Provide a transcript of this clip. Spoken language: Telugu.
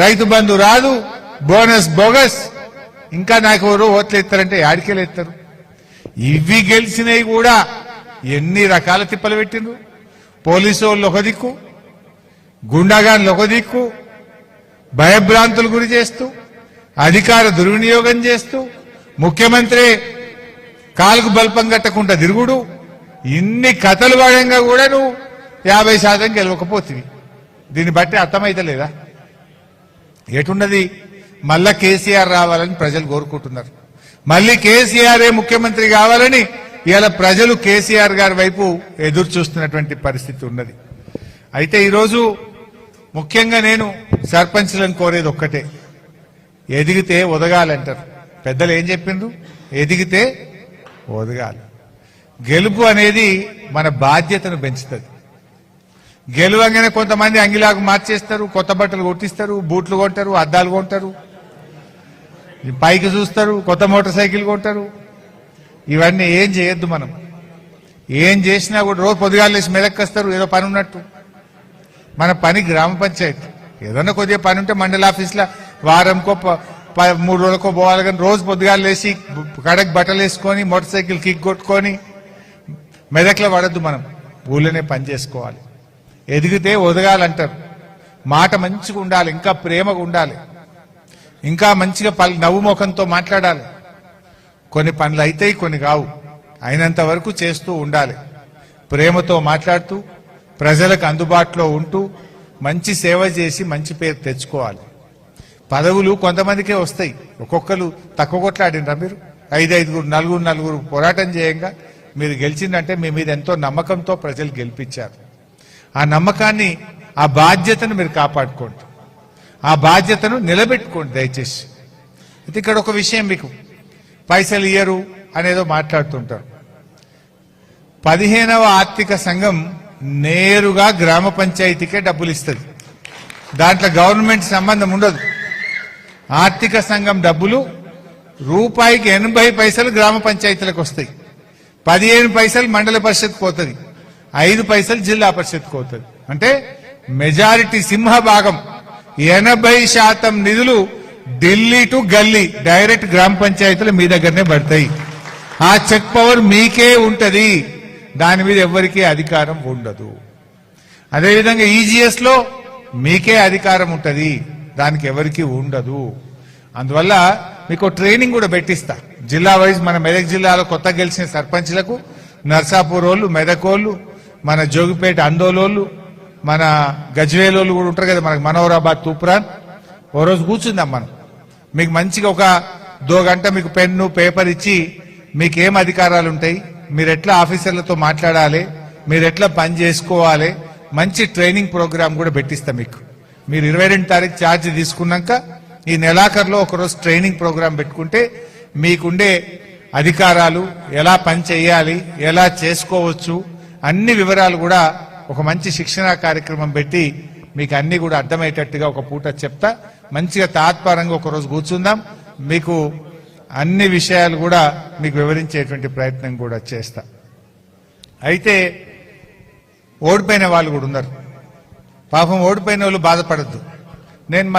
రైతు బంధు రాదు, బోనస్ బోగస్, ఇంకా నాకు ఎవరు ఓట్లు ఎత్తారంటే యాడికెళ్ళి ఎత్తారు. ఇవి గెలిచినవి కూడా ఎన్ని రకాల తిప్పలు పెట్టిండ్రు. పోలీసు వాళ్ళు ఒక దిక్కు, గుండాగాన్లు ఒక దిక్కు, భయభ్రాంతులు గురి చేస్తూ, అధికార దుర్వినియోగం చేస్తూ, ముఖ్యమంత్రి కాలుకు బల్పం కట్టకుండా తిరుగుడు, ఇన్ని కథలు వాడంగా కూడా నువ్వు 50% గెలవకపోతుంది. దీన్ని బట్టి అర్థమైతలేదా ఎటున్నది? మళ్ళా కేసీఆర్ రావాలని ప్రజలు కోరుకుంటున్నారు. మళ్ళీ కేసీఆరే ముఖ్యమంత్రి కావాలని ఇవాళ ప్రజలు కేసీఆర్ గారి వైపు ఎదురు చూస్తున్నటువంటి పరిస్థితి ఉన్నది. అయితే ఈరోజు ముఖ్యంగా నేను సర్పంచ్లను కోరేది ఒక్కటే, ఎదిగితే ఒదగాలంటారు పెద్దలు. ఏం చెప్పిండ్రు? ఎదిగితే ఒదగాలి. గెలుపు అనేది మన బాధ్యతను పెంచుతుంది. గెలువంగానే కొంతమంది అంగిలాగు మార్చేస్తారు, కొత్త బట్టలు కొట్టిస్తారు, బూట్లు కొంటారు, అద్దాలు కొంటారు, పైకి చూస్తారు, కొత్త మోటార్ సైకిల్ కొంటారు. ఇవన్నీ ఏం చేయొద్దు. మనం ఏం చేసినా కూడా రోజు పొద్దుగాలు లేచి మెదక్కొస్తారు ఏదో పని ఉన్నట్టు. మన పని గ్రామ పంచాయతీ. ఏదన్నా కొద్దిగా పని ఉంటే మండల ఆఫీస్లో వారంకో 3 రోజులకో పోవాలి. కానీ రోజు పొద్దుగాలు లేచి కడకు బట్టలు వేసుకొని మోటార్ సైకిల్ కిక్ కొట్టుకొని మెదక్లో పడద్దు. మనం ఊళ్ళోనే పని చేసుకోవాలి. ఎదిగితే ఒదగాలంటారు. మాట మంచిగా ఉండాలి, ఇంకా ప్రేమగా ఉండాలి, ఇంకా మంచిగా నవ్వు ముఖంతో మాట్లాడాలి. కొన్ని పనులు అయితాయి, కొన్ని కావు. అయినంత వరకు చేస్తూ ఉండాలి. ప్రేమతో మాట్లాడుతూ ప్రజలకు అందుబాటులో ఉంటూ మంచి సేవ చేసి మంచి పేరు తెచ్చుకోవాలి. పదవులు కొంతమందికే వస్తాయి. ఒక్కొక్కరు తక్కువ కొట్లాడినరా? మీరు 5 నలుగురు పోరాటం చేయంగా మీరు గెలిచిందంటే మీ మీద ఎంతో నమ్మకంతో ప్రజలు గెలిపించారు. ఆ నమ్మకాన్ని, ఆ బాధ్యతను మీరు కాపాడుకోండి. ఆ బాధ్యతను నిలబెట్టుకోండి దయచేసి. అయితే ఇక్కడ ఒక విషయం, మీకు పైసలు ఇయ్యరు అనేదో మాట్లాడుతుంటారు. 15వ ఆర్థిక సంఘం నేరుగా గ్రామ పంచాయతీకే డబ్బులు ఇస్తుంది. దాంట్లో గవర్నమెంట్ సంబంధం ఉండదు. ఆర్థిక సంఘం డబ్బులు రూపాయికి 80 పైసలు గ్రామ పంచాయతీలకు వస్తాయి. 15 పైసలు మండల పరిషత్కు పోతుంది, 5 పైసలు జిల్లా పరిషత్కు పోతుంది. అంటే మెజారిటీ సింహభాగం 80% నిధులు ఢిల్లీ టు గల్లీ డైరెక్ట్ గ్రామ పంచాయతీలు మీ దగ్గరనే పడతాయి. ఆ చెక్ పవర్ మీకే ఉంటది. దాని మీద ఎవరికీ అధికారం ఉండదు. అదేవిధంగా ఈజీఎస్ లో మీకే అధికారం ఉంటది, దానికి ఎవరికి ఉండదు. అందువల్ల మీకు ట్రైనింగ్ కూడా పెట్టిస్తా. జిల్లా వైజ్ మన మెదక్ జిల్లాలో కొత్త గెలిచిన సర్పంచ్లకు నర్సాపూర్ వాళ్ళు, మెదకోళ్ళు, మన జోగిపేట అందోలోళ్ళు, మన గజ్వేలోళ్ళు కూడా ఉంటారు కదా, మనకు మనోహరాబాద్ తూప్రాన్. ఓ రోజు కూర్చుందాం మనం. మీకు మంచిగా ఒక 2 గంట మీకు పెన్ను పేపర్ ఇచ్చి మీకేం అధికారాలు ఉంటాయి, మీరు ఎట్లా ఆఫీసర్లతో మాట్లాడాలి, మీరు ఎట్లా పని చేసుకోవాలి, మంచి ట్రైనింగ్ ప్రోగ్రామ్ కూడా పెట్టిస్తాం మీకు. మీరు 22 తారీఖు ఛార్జ్ తీసుకున్నాక ఈ నెలాఖరులో ఒకరోజు ట్రైనింగ్ ప్రోగ్రామ్ పెట్టుకుంటే మీకుండే అధికారాలు, ఎలా పని చేయాలి, ఎలా చేసుకోవచ్చు, అన్ని వివరాలు కూడా ఒక మంచి శిక్షణా కార్యక్రమం పెట్టి మీకు అన్ని కూడా అర్థమయ్యేటట్టుగా ఒక పూట చెప్తా. మంచిగా తాత్పరంగా ఒకరోజు కూర్చుందాం. మీకు అన్ని విషయాలు కూడా మీకు వివరించేటువంటి ప్రయత్నం కూడా చేస్తా. అయితే ఓడిపోయిన వాళ్ళు కూడా ఉన్నారు. పాపం ఓడిపోయిన వాళ్ళు బాధపడద్దు. నేను